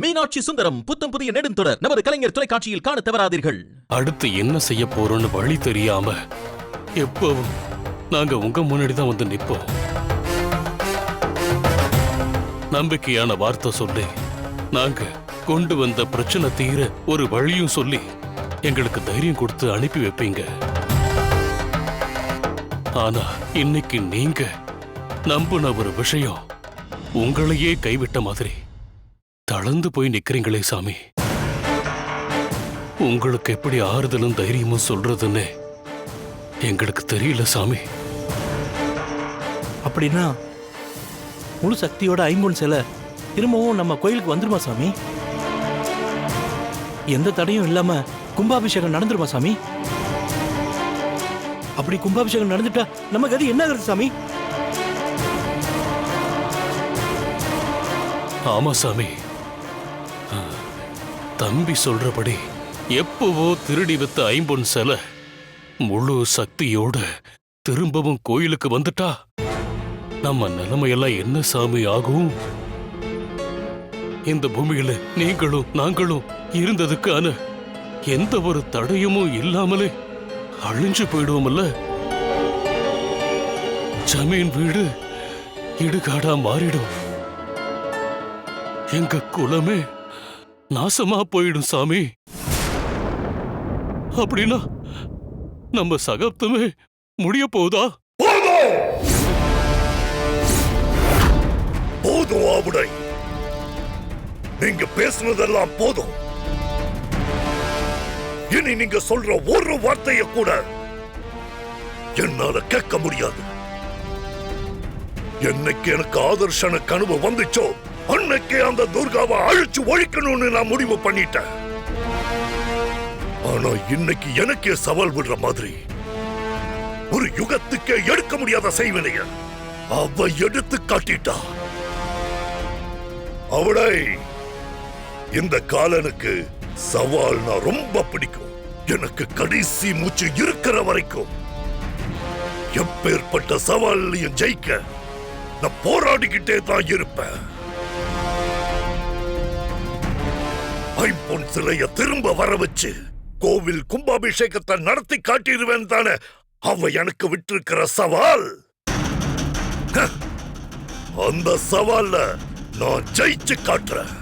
மீனாட்சி சுந்தரம் புத்தம் புதிய நெடுந்தொடர் நமது கலைஞர் தொலைக்காட்சியில் காண தவறாதீர்கள். அடுத்து என்ன செய்ய போறோம்னு வழி தெரியாம எப்பவும் நாங்க உங்க முன்னாடி தான் வந்து நிப்போம். நம்பிக்கையான வார்த்தை சொல்லி நாங்க கொண்டு வந்த பிரச்சனை தீர ஒரு வழியும் சொல்லி எங்களுக்கு தைரியம் கொடுத்து அனுப்பி வைப்பீங்க. ஆனா இன்னைக்கு நீங்க நம்பின ஒரு விஷயம் உங்களையே கைவிட்ட மாதிரி தளர்ந்து போய் நிக்கிறீங்களே சாமி. உங்களுக்கு எப்படி ஆறுதலும் தைரியமும் சொல்றதுன்னு எங்களுக்கு தெரியல சாமி. அப்படின்னா முழு சக்தியோட ஐம்பொன் சிலை திரும்பவும் நம்ம கோயிலுக்கு வந்துருமா சாமி? எந்த தடையும் இல்லாம கும்பாபிஷேகம் நடந்துருமா சாமி? அப்படி கும்பாபிஷேகம் நடந்துட்டா நம்ம கதி என்ன ஆகுறது சாமி? ஆமா சாமி, தம்பி சொல்றபடி எப்பவோ திருடி வித்த ஐம்பொன் சிலை முழு சக்தியோட திரும்பவும் கோயிலுக்கு வந்துட்டா நம்ம நிலைமையெல்லாம் என்ன சாமி ஆகும்? இந்த பூமியில நீங்களும் நாங்களும் இருந்ததுக்கான எந்த ஒரு தடையுமும் இல்லாமலே அழிஞ்சு போயிடுவோம்ல. ஜமீன் வீடு இடுகாடா மாறிடும். எங்க குலமே நாசமா போயிடும் சாமி. அப்படின்னா நம்ம சகப்தமே முடிய போகுதா? போதும் ஆவுடை, நீங்க பேசுனதெல்லாம் போதும். இனி நீங்க சொல்ற ஒரு வார்த்தைய கூட என்னால கேட்க முடியாது. என்னைக்கு எனக்கு ஆதர்ஷன கனவு வந்துச்சோ அன்னைக்கே அந்த துர்காவை அழிச்சு ஒழிக்கணும்னு நான் முடிவு பண்ணிட்டேன். ஆனா இன்னைக்கு எனக்கே சவால் விடுற மாதிரி ஒரு யுகத்துக்கே எடுக்க முடியாத செய்வினைய அவ எடுத்து காட்டிட்டா. அவளை இந்த காலனுக்கு சவால்னா ரொம்ப பிடிக்கும். எனக்கு கடைசி மூச்சு இருக்கிற வரைக்கும் எப்பேற்பட்ட சவாலையும் ஜெயிக்க நான் போராடிக்கிட்டே தான் இருப்பேன். ஐம்பொன் சிலைய திரும்ப வர வச்சு கோவில் கும்பாபிஷேகத்தை நடத்தி காட்டிடுவேன் தானே அவ எனக்கு விட்டிருக்கிற சவால். அந்த சவால்ல நான் ஜெயிச்சு காட்டுறேன்.